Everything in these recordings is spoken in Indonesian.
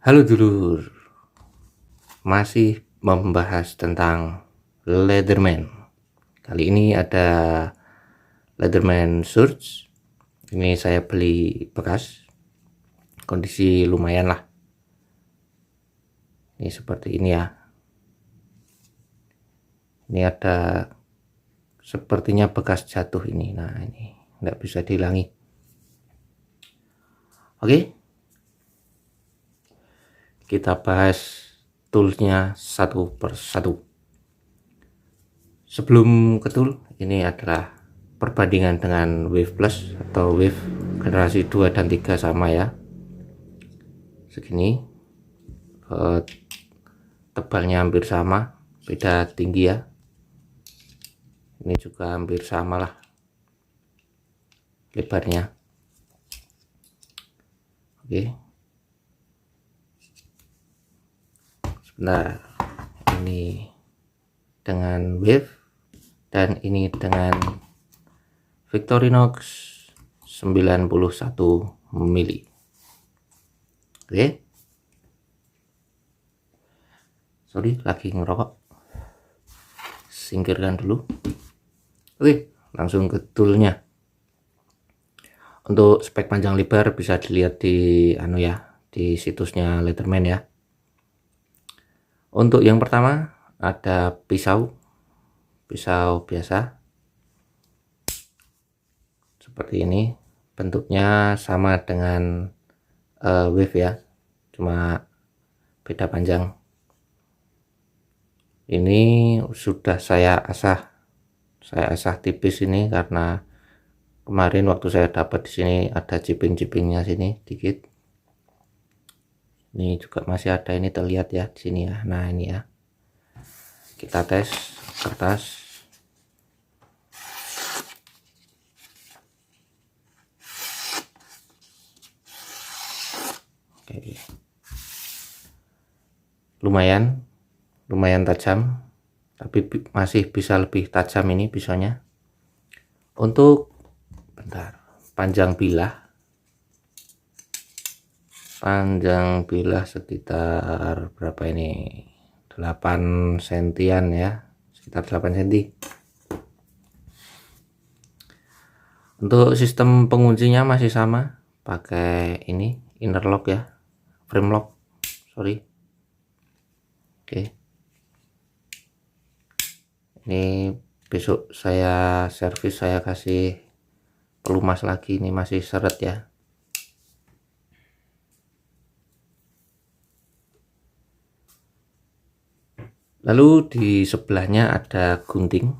Halo dulur, masih membahas tentang Leatherman. Kali ini ada Leatherman Surge. Ini saya beli bekas, kondisi lumayan lah. Ini seperti ini ya. Ini ada sepertinya bekas jatuh ini. Nah ini nggak bisa dihilangi. Oke, kita bahas toolsnya satu persatu. Sebelum ke tool, ini adalah perbandingan dengan Wave Plus atau Wave generasi 2 dan 3 sama ya, segini. Tebalnya hampir sama, beda tinggi ya. Ini juga hampir sama lah lebarnya. Oke, sebentar, ini dengan Wave dan ini dengan Victorinox 91 mili. Oke, sorry lagi ngerokok, singkirkan dulu. Oke, langsung ke toolnya. Untuk spek panjang lebar bisa dilihat di di situsnya Leatherman ya. Untuk yang pertama ada pisau biasa seperti ini, bentuknya sama dengan Wave ya, cuma beda panjang. Ini sudah saya asah tipis ini karena kemarin waktu saya dapat di sini ada ciping-cipingnya sini dikit. Ini juga masih ada, ini terlihat ya di sini ya. Nah ini ya, kita tes kertas. Oke, lumayan tajam, tapi masih bisa lebih tajam ini pisaunya. Untuk panjang bilah sekitar berapa ini, 8 sentian ya, sekitar 8 cm. Untuk sistem penguncinya masih sama, pakai ini inner lock ya, frame lock, sorry. Oke, ini besok saya servis, saya kasih pelumas lagi, ini masih seret ya. Lalu di sebelahnya ada gunting,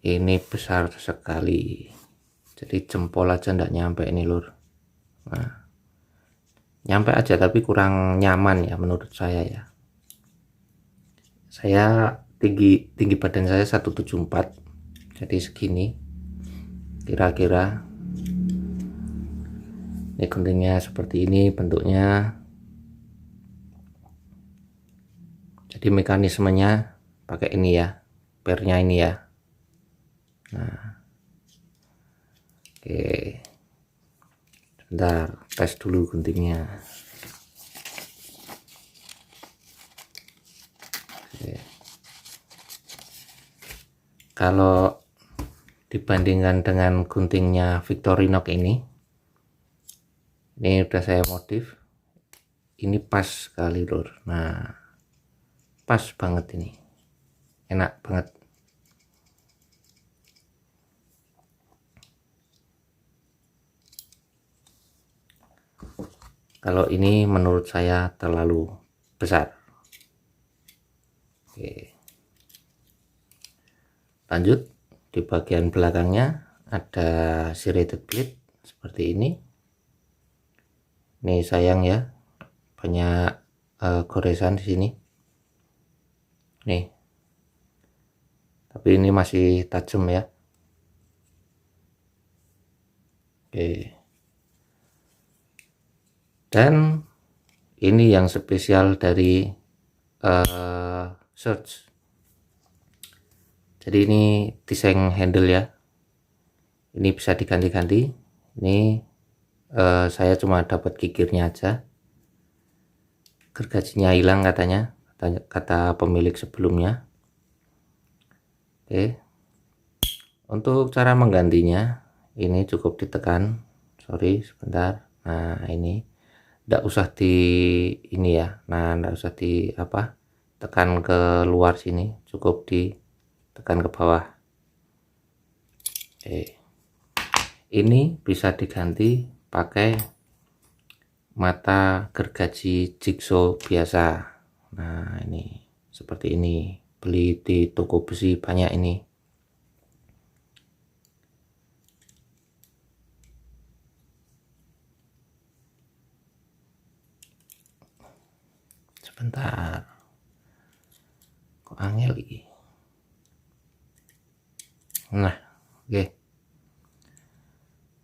ini besar sekali, jadi jempol aja ndak nyampe ini lur. Nah, nyampe aja tapi kurang nyaman ya menurut saya ya. Saya tinggi badan saya 174, jadi segini kira-kira. Ini guntingnya seperti ini bentuknya, jadi mekanismenya pakai ini ya, pernya ini ya. Nah, oke, sebentar, tes dulu guntingnya. Oke. Kalau dibandingkan dengan guntingnya Victorinox ini udah saya modif, ini pas sekali lur. Nah, pas banget ini, enak banget. Kalau ini menurut saya terlalu besar. Oke, lanjut di bagian belakangnya ada serrated blade seperti ini. Ini sayang ya, banyak goresan di sini. Nih, tapi ini masih tajam ya. Oke, dan ini yang spesial dari Surge. Jadi ini desain handle ya, ini bisa diganti-ganti. Ini saya cuma dapat gigirnya aja, gergajinya hilang katanya, kata pemilik sebelumnya. Oke, untuk cara menggantinya ini cukup ditekan, sorry sebentar. Nah ini tidak usah di ini ya, nah tidak usah di apa, tekan ke luar sini, cukup ditekan ke bawah. Oke, ini bisa diganti pakai mata gergaji jigsaw biasa. Nah ini seperti ini, beli di toko besi banyak ini. Sebentar, kok angel ini. Nah oke,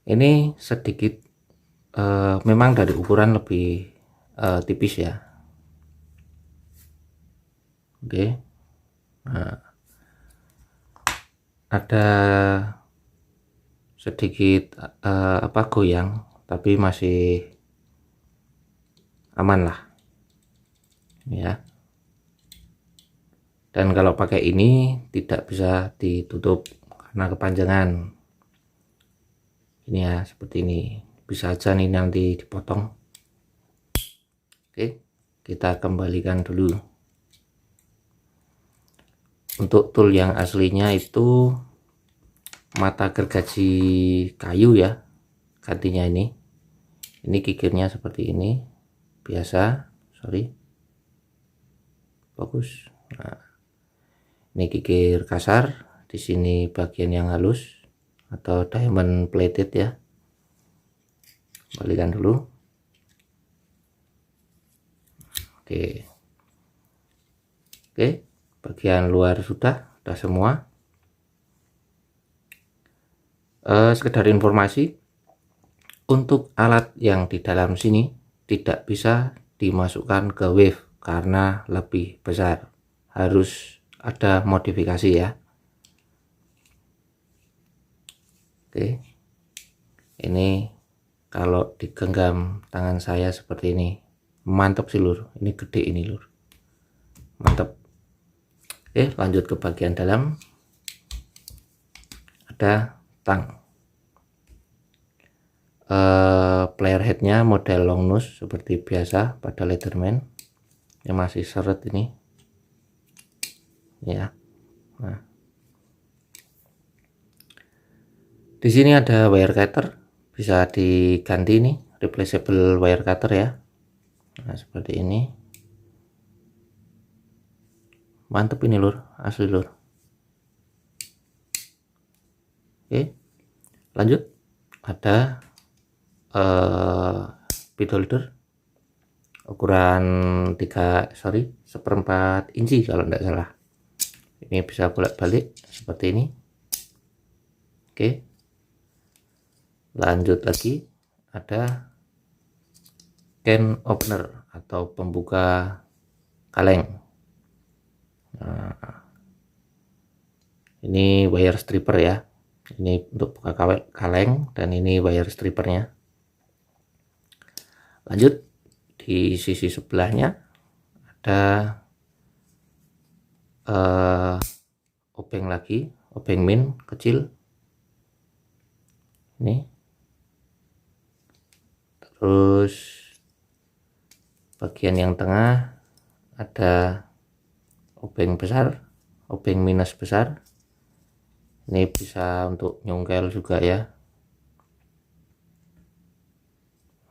ini sedikit memang dari ukuran lebih tipis ya. Oke, nah ada sedikit apa goyang, tapi masih aman lah ya. Dan kalau pakai ini tidak bisa ditutup karena kepanjangan. Ini ya seperti ini, bisa aja nih nanti dipotong. Oke, kita kembalikan dulu. Untuk tool yang aslinya itu mata gergaji kayu ya, gantinya ini kikirnya seperti ini biasa, sorry, fokus. Nah, ini kikir kasar, di sini bagian yang halus atau diamond plated ya. Kembalikan dulu. Oke, bagian luar sudah semua. Sekedar informasi, untuk alat yang di dalam sini tidak bisa dimasukkan ke wave karena lebih besar, harus ada modifikasi ya. Oke, ini kalau digenggam tangan saya seperti ini, mantap sih lur, ini gede ini lur, mantap. Oke, lanjut ke bagian dalam. Ada tang, player headnya model long nose seperti biasa pada Leatherman yang masih seret ini ya. Nah, di sini ada wire cutter, bisa diganti nih, replaceable wire cutter ya. Nah seperti ini, mantep ini lur, asli lur. Oke, lanjut ada pit holder ukuran 1/4 inci kalau tidak salah. Ini bisa bolak-balik seperti ini. Oke, lanjut lagi ada can opener atau pembuka kaleng. Nah, ini wire stripper ya, ini untuk buka kaleng, dan ini wire strippernya. Lanjut di sisi sebelahnya ada obeng lagi, obeng min kecil ini. Terus bagian yang tengah ada obeng besar, obeng minus besar. Ini bisa untuk nyongkel juga ya.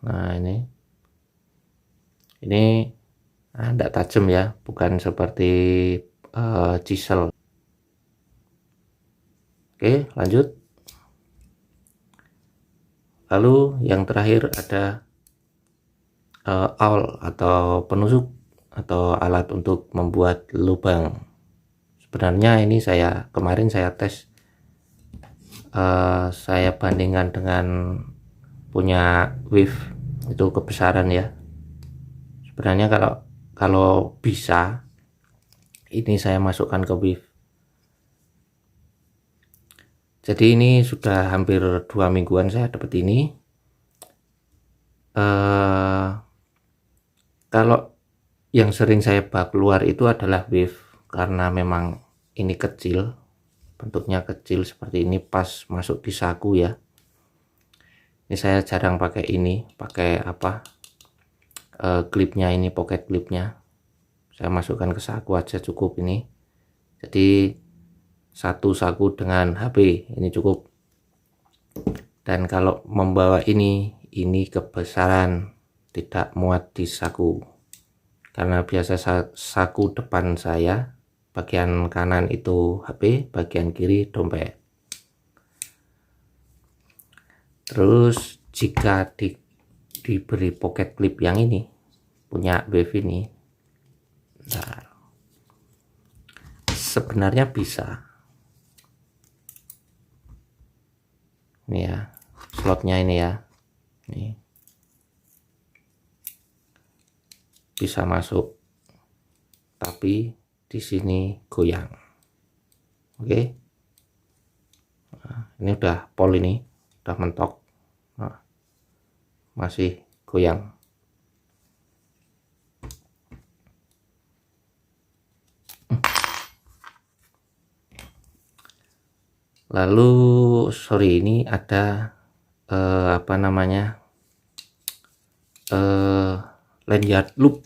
Nah ini tidak tajam ya, bukan seperti chisel. Oke, lanjut. Lalu yang terakhir ada awl atau penusuk atau alat untuk membuat lubang. Sebenarnya ini kemarin saya tes, saya bandingkan dengan punya wave itu kebesaran ya. Sebenarnya kalau bisa ini saya masukkan ke wave. Jadi ini sudah hampir 2 mingguan saya dapat ini. Kalau yang sering saya bak keluar itu adalah wave, karena memang ini kecil, bentuknya kecil seperti ini pas masuk di saku ya. Ini saya jarang pakai ini, pakai apa, klipnya ini, pocket clipnya. Saya masukkan ke saku aja cukup ini. Jadi satu saku dengan HP ini cukup. Dan kalau membawa ini kebesaran, tidak muat di saku. Karena biasa saku depan saya, bagian kanan itu HP, bagian kiri dompet. Terus jika diberi pocket clip yang ini, punya wave ini, nah, sebenarnya bisa. Ini ya, slotnya ini ya, ini bisa masuk, tapi di sini goyang. Oke, nah, ini udah pol, ini udah mentok, nah, masih goyang. Lalu sorry, ini ada apa namanya, lanyard loop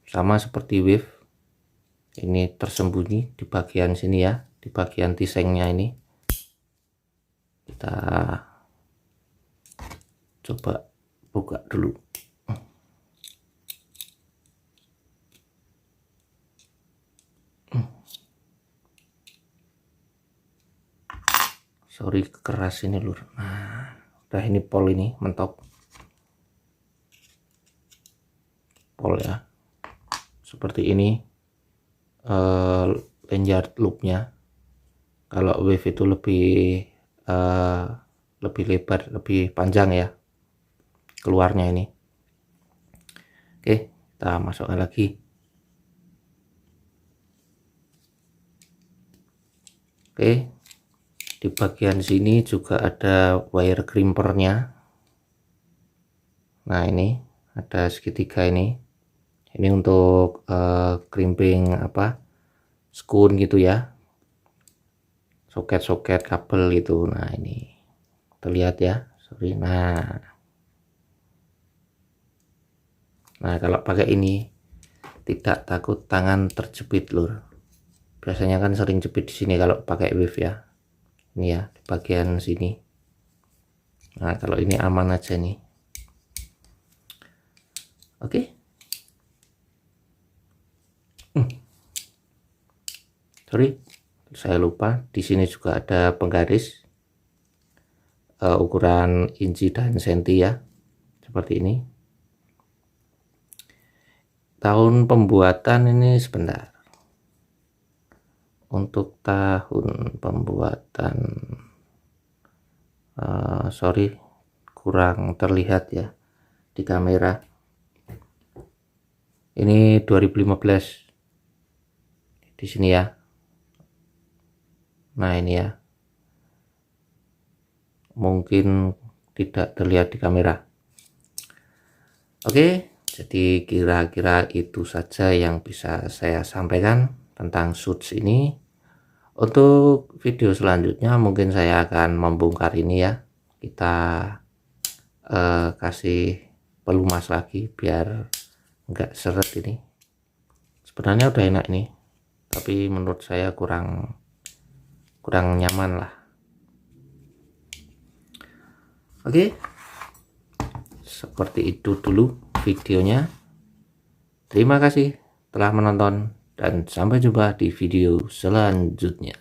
sama seperti wave. Ini tersembunyi di bagian sini ya, di bagian tisengnya ini. Kita coba buka dulu. Sorry keras ini lur. Nah, udah ini pol, ini mentok pol ya, seperti ini lanyard loopnya. Kalau wave itu lebih lebar, lebih panjang ya keluarnya ini. Oke, kita masukkan lagi. Oke, di bagian sini juga ada wire crimpernya. Nah, ini ada segitiga ini untuk crimping apa, skun gitu ya, soket-soket kabel gitu. Nah, ini terlihat ya, sorry. Nah kalau pakai ini tidak takut tangan terjepit lur. Biasanya kan sering jepit di sini kalau pakai wave ya. Ini ya, di bagian sini. Nah, kalau ini aman aja nih. Oke. Sorry, saya lupa. Di sini juga ada penggaris ukuran inci dan senti ya, seperti ini. Tahun pembuatan ini sebentar. Untuk tahun pembuatan, sorry, kurang terlihat ya di kamera. Ini 2015 di sini ya. Nah, ini ya, mungkin tidak terlihat di kamera. Oke, jadi kira-kira itu saja yang bisa saya sampaikan tentang Suits ini. Untuk video selanjutnya mungkin saya akan membongkar ini ya, kita kasih pelumas lagi biar enggak seret. Ini sebenarnya udah enak nih, tapi menurut saya kurang nyaman lah. Oke, seperti itu dulu videonya. Terima kasih telah menonton dan sampai jumpa di video selanjutnya.